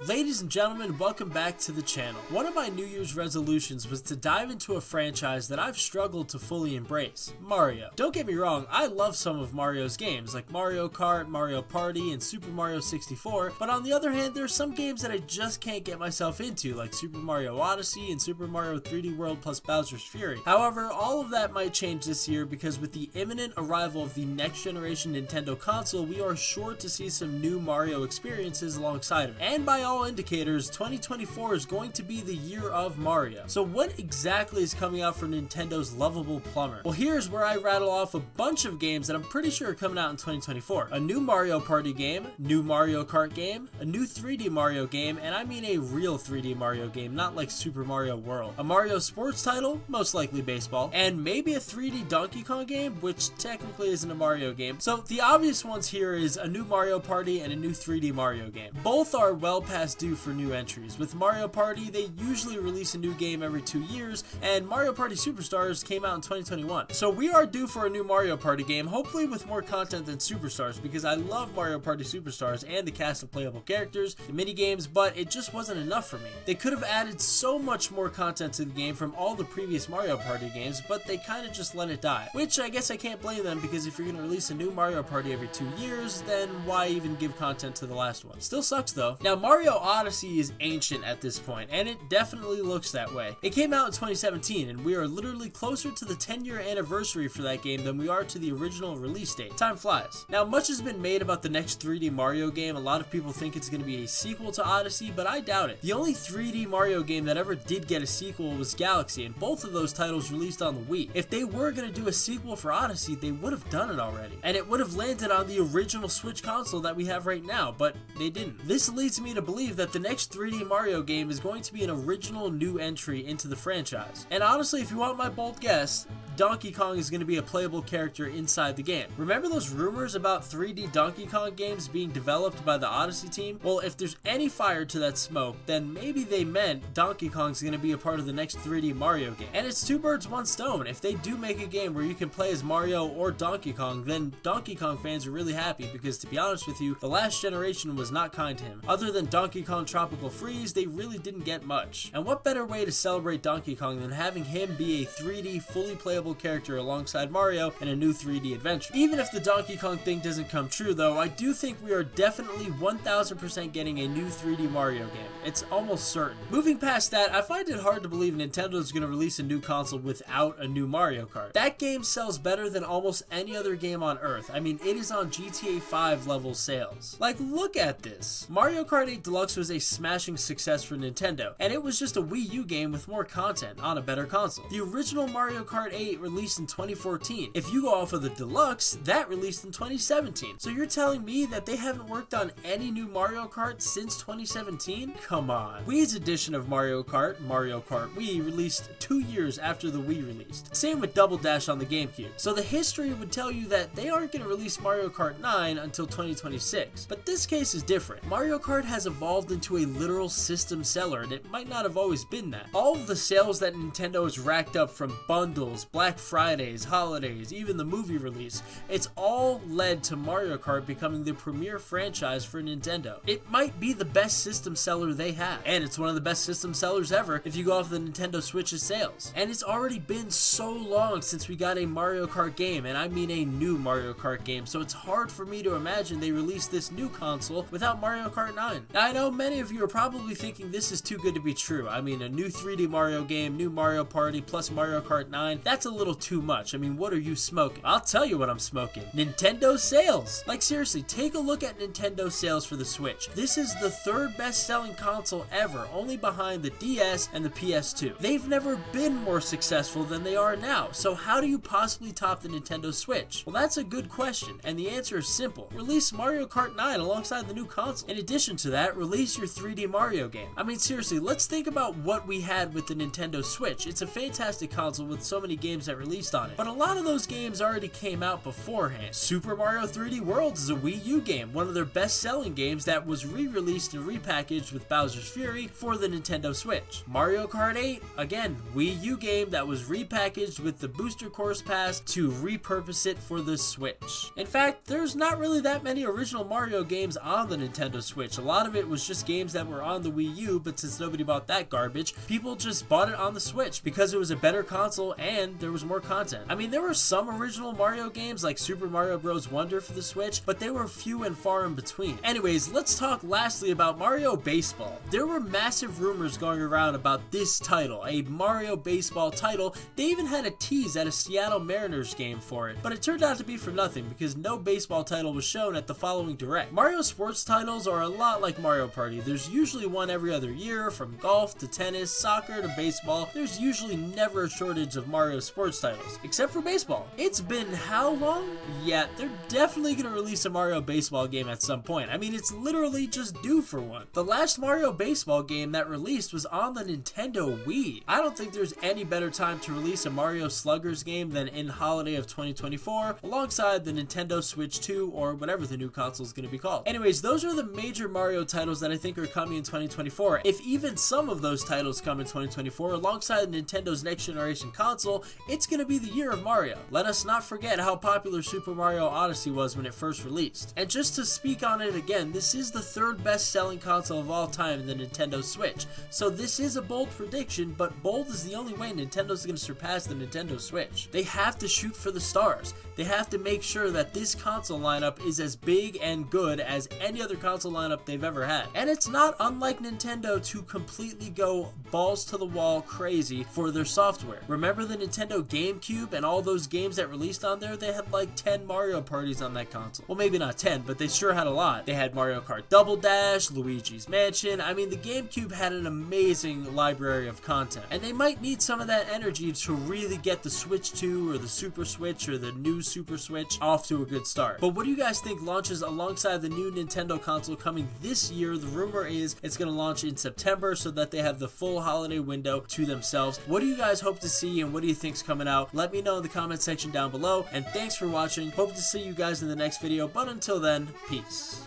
Ladies and gentlemen, welcome back to the channel. One of my New Year's resolutions was to dive into a franchise that I've struggled to fully embrace, Mario. Don't get me wrong, I love some of Mario's games, like Mario Kart, Mario Party, and Super Mario 64, but on the other hand, there are some games that I just can't get myself into, like Super Mario Odyssey and Super Mario 3D World plus Bowser's Fury. However, all of that might change this year because with the imminent arrival of the next generation Nintendo console, we are sure to see some new Mario experiences alongside of it. And by all indicators, 2024 is going to be the year of Mario. So what exactly is coming out for Nintendo's lovable plumber? Well, here's where I rattle off a bunch of games that I'm pretty sure are coming out in 2024. A new Mario Party game, new Mario Kart game, a new 3D Mario game, and I mean a real 3D Mario game, not like Super Mario World. A Mario sports title, most likely baseball, and maybe a 3D Donkey Kong game, which technically isn't a Mario game. So the obvious ones here is a new Mario Party and a new 3D Mario game. Both are well past due for new entries. With Mario Party, they usually release a new game every 2 years, and Mario Party Superstars came out in 2021. So we are due for a new Mario Party game, hopefully with more content than Superstars, because I love Mario Party Superstars and the cast of playable characters, the mini games, but it just wasn't enough for me. They could have added so much more content to the game from all the previous Mario Party games, but they kind of just let it die, which I guess I can't blame them, because if you're going to release a new Mario Party every 2 years, then why even give content to the last one? Still sucks though. Now Mario Odyssey is ancient at this point, and it definitely looks that way. It came out in 2017, and we are literally closer to the 10-year anniversary for that game than we are to the original release date. Time flies. Now, much has been made about the next 3D Mario game. A lot of people think it's going to be a sequel to Odyssey, but I doubt it. The only 3D Mario game that ever did get a sequel was Galaxy, and both of those titles released on the Wii. If they were going to do a sequel for Odyssey, they would have done it already, and it would have landed on the original Switch console that we have right now, but they didn't. This leads me to believe that the next 3D Mario game is going to be an original new entry into the franchise. And honestly, if you want my bold guess, Donkey Kong is going to be a playable character inside the game. Remember those rumors about 3D Donkey Kong games being developed by the Odyssey team? Well, if there's any fire to that smoke, then maybe they meant Donkey Kong's going to be a part of the next 3D Mario game. And it's two birds, one stone. If they do make a game where you can play as Mario or Donkey Kong, then Donkey Kong fans are really happy, because to be honest with you, the last generation was not kind to him. Other than Donkey Kong Tropical Freeze, they really didn't get much. And what better way to celebrate Donkey Kong than having him be a 3D fully playable character alongside Mario in a new 3D adventure. Even if the Donkey Kong thing doesn't come true though, I do think we are definitely 1000% getting a new 3D Mario game. It's almost certain. Moving past that, I find it hard to believe Nintendo is going to release a new console without a new Mario Kart. That game sells better than almost any other game on Earth. I mean, it is on GTA 5 level sales. Like, look at this. Mario Kart 8 Deluxe was a smashing success for Nintendo, and it was just a Wii U game with more content on a better console. The original Mario Kart 8 released in 2014. If you go off of the Deluxe, that released in 2017. So you're telling me that they haven't worked on any new Mario Kart since 2017? Come on. Wii's edition of Mario Kart Wii, released 2 years after the Wii released. Same with Double Dash on the GameCube. So the history would tell you that they aren't going to release Mario Kart 9 until 2026. But this case is different. Mario Kart has evolved into a literal system seller, and it might not have always been that. All of the sales that Nintendo has racked up from bundles, Black Fridays, holidays, even the movie release, it's all led to Mario Kart becoming the premier franchise for Nintendo. It might be the best system seller they have, and it's one of the best system sellers ever if you go off the Nintendo Switch's sales. And it's already been so long since we got a Mario Kart game, and I mean a new Mario Kart game, so it's hard for me to imagine they release this new console without Mario Kart 9. Now, I know many of you are probably thinking this is too good to be true. I mean, a new 3D Mario game, new Mario Party, plus Mario Kart 9, that's a little too much. I mean, what are you smoking? I'll tell you what I'm smoking. Nintendo sales! Like seriously, take a look at Nintendo sales for the Switch. This is the third best selling console ever, only behind the DS and the PS2. They've never been more successful than they are now, so how do you possibly top the Nintendo Switch? Well, that's a good question, and the answer is simple. Release Mario Kart 9 alongside the new console. In addition to that, release your 3D Mario game. I mean, seriously, let's think about what we had with the Nintendo Switch. It's a fantastic console with so many games that released on it, but a lot of those games already came out beforehand. Super Mario 3D World is a Wii U game, one of their best-selling games that was re-released and repackaged with Bowser's Fury for the Nintendo Switch. Mario Kart 8, again, Wii U game that was repackaged with the Booster Course Pass to repurpose it for the Switch. In fact, there's not really that many original Mario games on the Nintendo Switch. A lot of it was just games that were on the Wii U, but since nobody bought that garbage, people just bought it on the Switch because it was a better console and there was more content. I mean, there were some original Mario games like Super Mario Bros. Wonder for the Switch, but they were few and far in between. Anyways, let's talk lastly about Mario Baseball. There were massive rumors going around about this title, a Mario Baseball title. They even had a tease at a Seattle Mariners game for it, but it turned out to be for nothing because no baseball title was shown at the following direct. Mario sports titles are a lot like Mario Party. There's usually one every other year, from golf to tennis, soccer to baseball. There's usually never a shortage of Mario sports titles, except for baseball. It's been how long? Yeah, they're definitely gonna release a Mario Baseball game at some point. I mean, it's literally just due for one. The last Mario Baseball game that released was on the Nintendo Wii. I don't think there's any better time to release a Mario Sluggers game than in holiday of 2024, alongside the Nintendo Switch 2 or whatever the new console is going to be called. Anyways, those are the major Mario titles that I think are coming in 2024. If even some of those titles come in 2024 alongside Nintendo's next generation console, it's going to be the year of Mario. Let us not forget how popular Super Mario Odyssey was when it first released. And just to speak on it again, this is the third best selling console of all time in the Nintendo Switch. So this is a bold prediction, but bold is the only way Nintendo's going to surpass the Nintendo Switch. They have to shoot for the stars. They have to make sure that this console lineup is as big and good as any other console lineup they've ever had. And it's not unlike Nintendo to completely go balls to the wall crazy for their software. Remember the Nintendo GameCube and all those games that released on there? They had like 10 Mario parties on that console. Well, maybe not 10, but they sure had a lot. They had Mario Kart Double Dash, Luigi's Mansion. I mean, the GameCube had an amazing library of content. And they might need some of that energy to really get the Switch 2 or the Super Switch or the new Super Switch off to a good start. But what do you guys think launches alongside the new Nintendo console coming this year? The rumor is it's going to launch in September so that they have the full holiday window to themselves. What do you guys hope to see and what do you think's coming out? Let me know in the comment section down below, and thanks for watching. Hope to see you guys in the next video, but until then, peace.